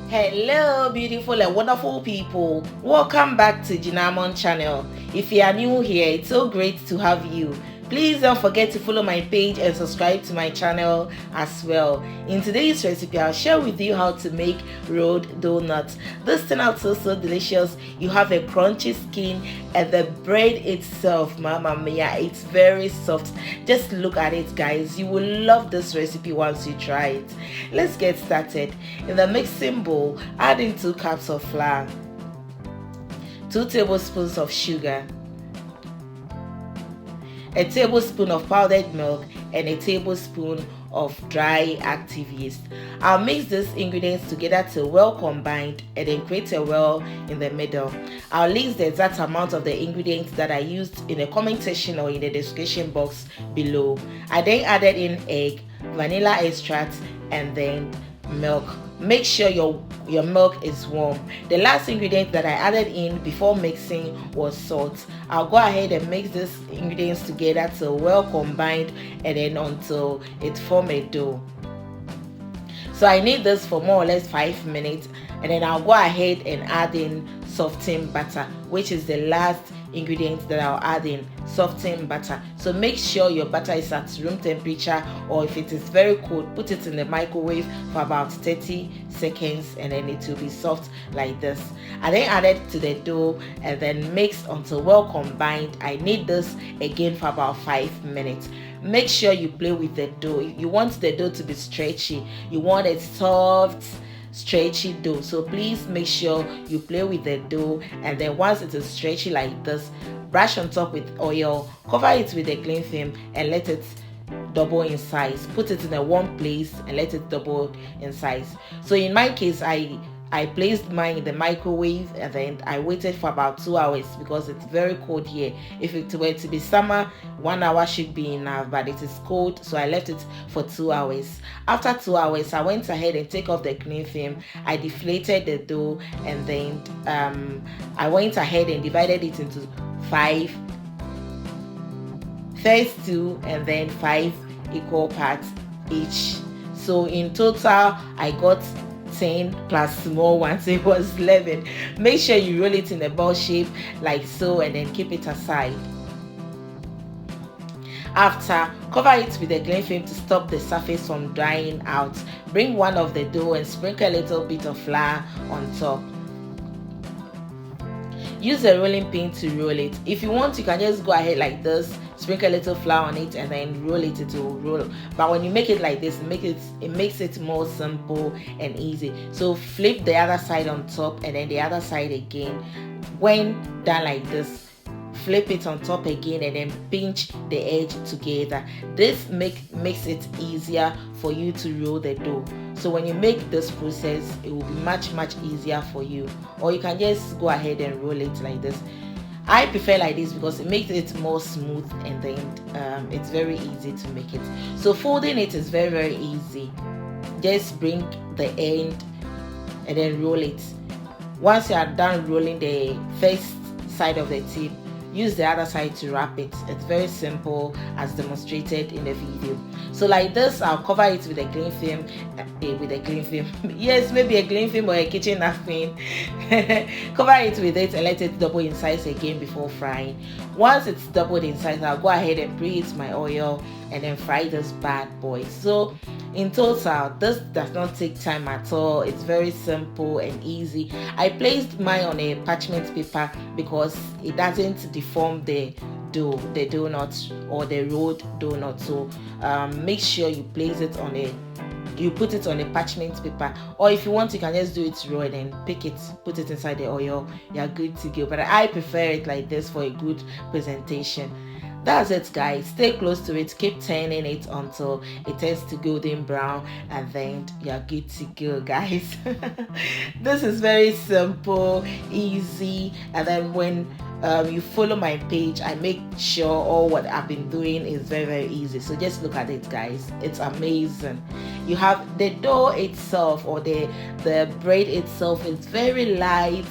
Hello beautiful and wonderful people, welcome back to Jinamon channel. If you are new here, it's so great to have you. Please don't forget to follow my page and subscribe to my channel as well. In today's recipe, I'll share with you how to make rolled donuts. This turned out so delicious. You have a crunchy skin and the bread itself, mama mia, it's very soft. Just look at it, guys. You will love this recipe once you try it. Let's get started. In the mixing bowl, add in 2 cups of flour, 2 tablespoons of sugar, a tablespoon of powdered milk, and a tablespoon of dry active yeast. I'll mix these ingredients together till well combined and then create a well in the middle. I'll list the exact amount of the ingredients that I used in the comment section or in the description box below. I then added in egg, vanilla extract, and then milk. Make sure your milk is warm. The last ingredient that I added in before mixing was salt. I'll go ahead and mix these ingredients together till well combined and then until it forms a dough. So I need this for more or less 5 minutes, and then I'll go ahead and add in softened butter, which is the last ingredient that I'll add in, softened butter. So make sure your butter is at room temperature, or if it is very cold, put it in the microwave for about 30 seconds and then it will be soft like this. I then add it to the dough and then mix until well combined. I need this again for about 5 minutes. Make sure you play with the dough. You want the dough to be stretchy. You want a soft, stretchy dough, so please make sure you play with the dough, and then once it is stretchy like this, brush on top with oil, cover it with a cling film and let it double in size. Put it in a warm place and let it double in size. So in my case, I placed mine in the microwave and then I waited for about 2 hours because it's very cold here. If it were to be summer, 1 hour should be enough, but it is cold, so I left it for 2 hours. After 2 hours, I went ahead and take off the cling film. I deflated the dough and then I went ahead and divided it into 5, first 2 and then 5 equal parts each. So in total, I got 10 plus small ones, it was 11. Make sure you roll it in a ball shape like so and then keep it aside. After, cover it with a cling film to stop the surface from drying out. Bring one of the dough and sprinkle a little bit of flour on top. Use a rolling pin to roll it. If you want, you can just go ahead like this, sprinkle a little flour on it and then roll it, it will roll. But when you make it like this, it makes it more simple and easy. So flip the other side on top and then the other side again. When done like this, flip it on top again and then pinch the edge together. This makes it easier for you to roll the dough. So when you make this process, it will be much easier for you. Or you can just go ahead and roll it like this. I prefer like this because it makes it more smooth and then it's very easy to make it. So folding it is very easy. Just bring the end and then roll it. Once you are done rolling the first side of the tip, use the other side to wrap it. It's very simple as demonstrated in the video. So like this, I'll cover it with a cling film, yes, maybe a cling film or a kitchen napkin. Cover it with it and let it double in size again before frying. Once it's doubled in size, I'll go ahead and preheat my oil and then fry this bad boy. So in total, this does not take time at all. It's very simple and easy. I placed mine on a parchment paper because it doesn't deform the dough, the donut or the rolled donut. So make sure you place it on you put it on a parchment paper, or if you want, you can just do it raw and then pick it, put it inside the oil. You're good to go. But I prefer it like this for a good presentation. That's it, guys. Stay close to it, keep turning it until it turns to golden brown, and then you're good to go, guys. This is very simple, easy, and then when you follow my page, I make sure all what I've been doing is very easy. So just look at it, guys. It's amazing. You have the dough itself, or the bread itself is very light.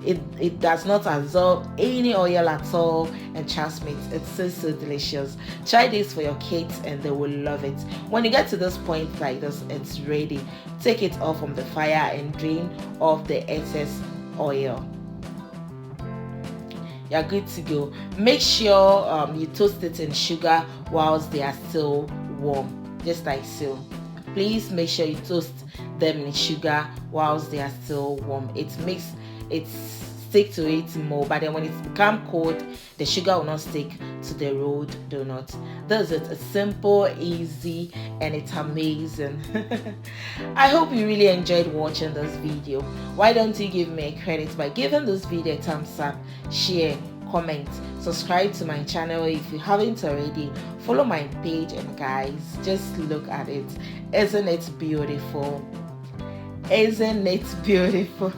it does not absorb any oil at all, and trust me, it's so delicious. Try this for your kids and they will love it. When you get to this point like this, it's ready. Take it off from the fire and drain off the excess oil. You're good to go. Make sure you toast it in sugar whilst they are still warm, just like so. Please make sure you toast them in sugar whilst they are still warm. It makes it stick to it more, but then when it's become cold, the sugar will not stick to the rolled donut. This is it's simple, easy, and it's amazing. I hope you really enjoyed watching this video. Why don't you give me a credit by giving this video a thumbs up, share, comment, subscribe to my channel if you haven't already, follow my page, and guys, just look at it. Isn't it beautiful? Isn't it beautiful?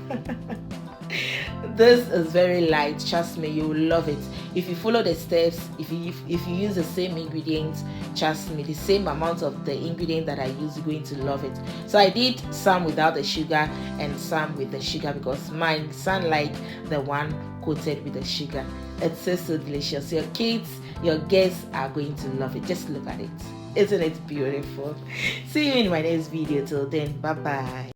This is very light. Trust me, you will love it if you follow the steps. If you use the same ingredients, trust me, the same amount of the ingredient that I use, you're going to love it. So I did some without the sugar and some with the sugar because mine sound like the one coated with the sugar. It's so delicious. Your kids, your guests are going to love it. Just look at it. Isn't it beautiful? See you in my next video. Till then, bye bye.